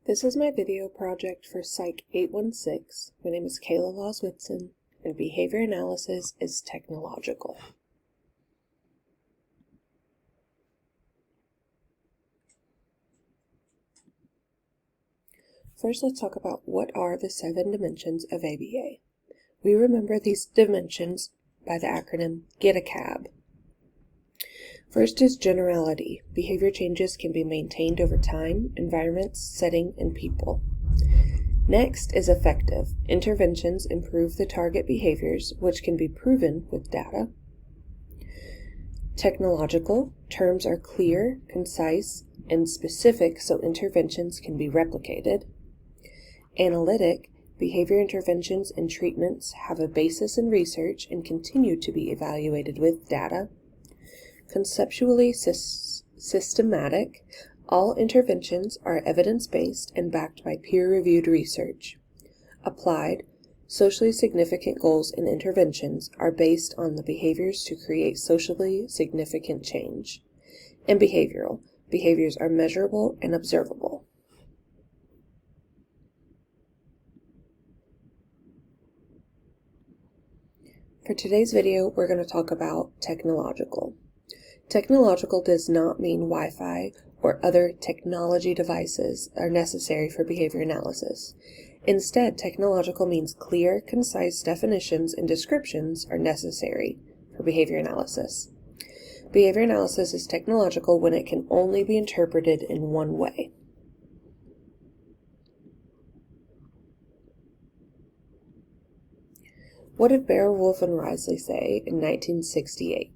This is my video project for Psych 816. My name is Kayla Laws-Whitson, and behavior analysis is technological. First, let's talk about what are the 7 dimensions of ABA. We remember these dimensions by the acronym GET A CAB. First is generality. Behavior changes can be maintained over time, environments, setting, and people. Next is effective. Interventions improve the target behaviors, which can be proven with data. Technological. Terms are clear, concise, and specific so interventions can be replicated. Analytic. Behavior interventions and treatments have a basis in research and continue to be evaluated with data. Conceptually systematic. All interventions are evidence-based and backed by peer-reviewed research. Applied. Socially significant goals and interventions are based on the behaviors to create socially significant change. And behavioral. Behaviors are measurable and observable. For today's video, we're going to talk about technological. Technological does not mean Wi-Fi or other technology devices are necessary for behavior analysis. Instead, technological means clear, concise definitions and descriptions are necessary for behavior analysis. Behavior analysis is technological when it can only be interpreted in one way. What did Beowulf and Risley say in 1968?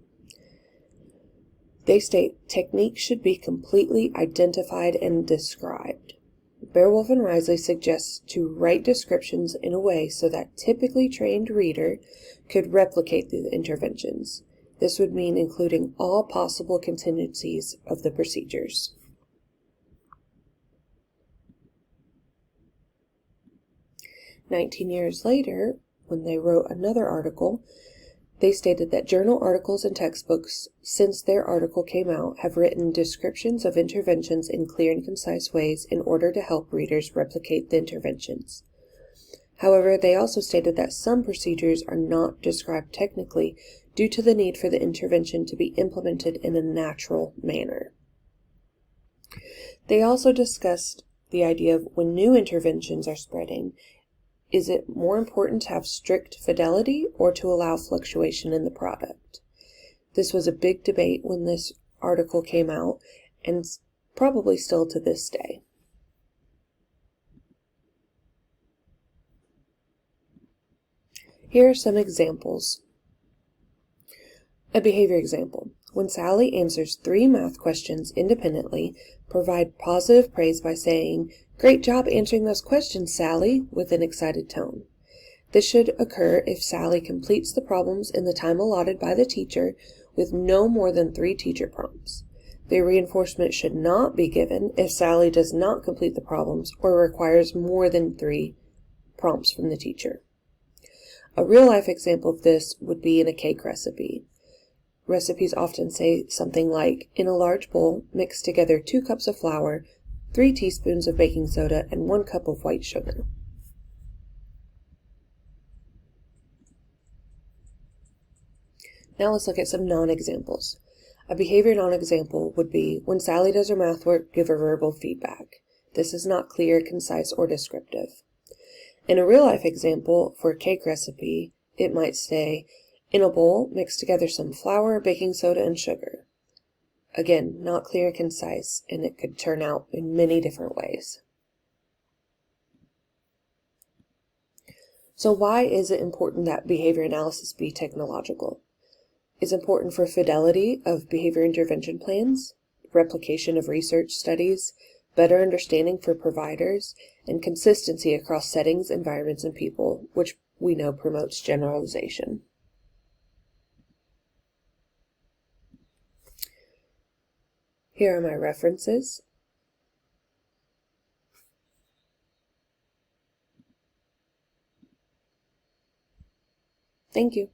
They state, techniques should be completely identified and described. Beowulf and Risley suggest to write descriptions in a way so that typically trained reader could replicate the interventions. This would mean including all possible contingencies of the procedures. "19 years later, when they wrote another article, they stated that journal articles and textbooks, since their article came out, have written descriptions of interventions in clear and concise ways in order to help readers replicate the interventions. However, they also stated that some procedures are not described technically due to the need for the intervention to be implemented in a natural manner. They also discussed the idea of when new interventions are spreading, is it more important to have strict fidelity or to allow fluctuation in the product? This was a big debate when this article came out, and probably still to this day. Here are some examples. A behavior example. When Sally answers 3 math questions independently, provide positive praise by saying, "Great job answering those questions, Sally," with an excited tone. This should occur if Sally completes the problems in the time allotted by the teacher with no more than 3 teacher prompts. The reinforcement should not be given if Sally does not complete the problems or requires more than 3 prompts from the teacher. A real-life example of this would be in a cake recipe. Recipes often say something like, in a large bowl, mix together 2 cups of flour, 3 teaspoons of baking soda, and 1 cup of white sugar. Now let's look at some non-examples. A behavior non-example would be, when Sally does her math work, give her verbal feedback. This is not clear, concise, or descriptive. In a real-life example, for a cake recipe, it might say, in a bowl, mix together some flour, baking soda, and sugar. Again, not clear and concise, and it could turn out in many different ways. So why is it important that behavior analysis be technological? It's important for fidelity of behavior intervention plans, replication of research studies, better understanding for providers, and consistency across settings, environments, and people, which we know promotes generalization. Here are my references. Thank you.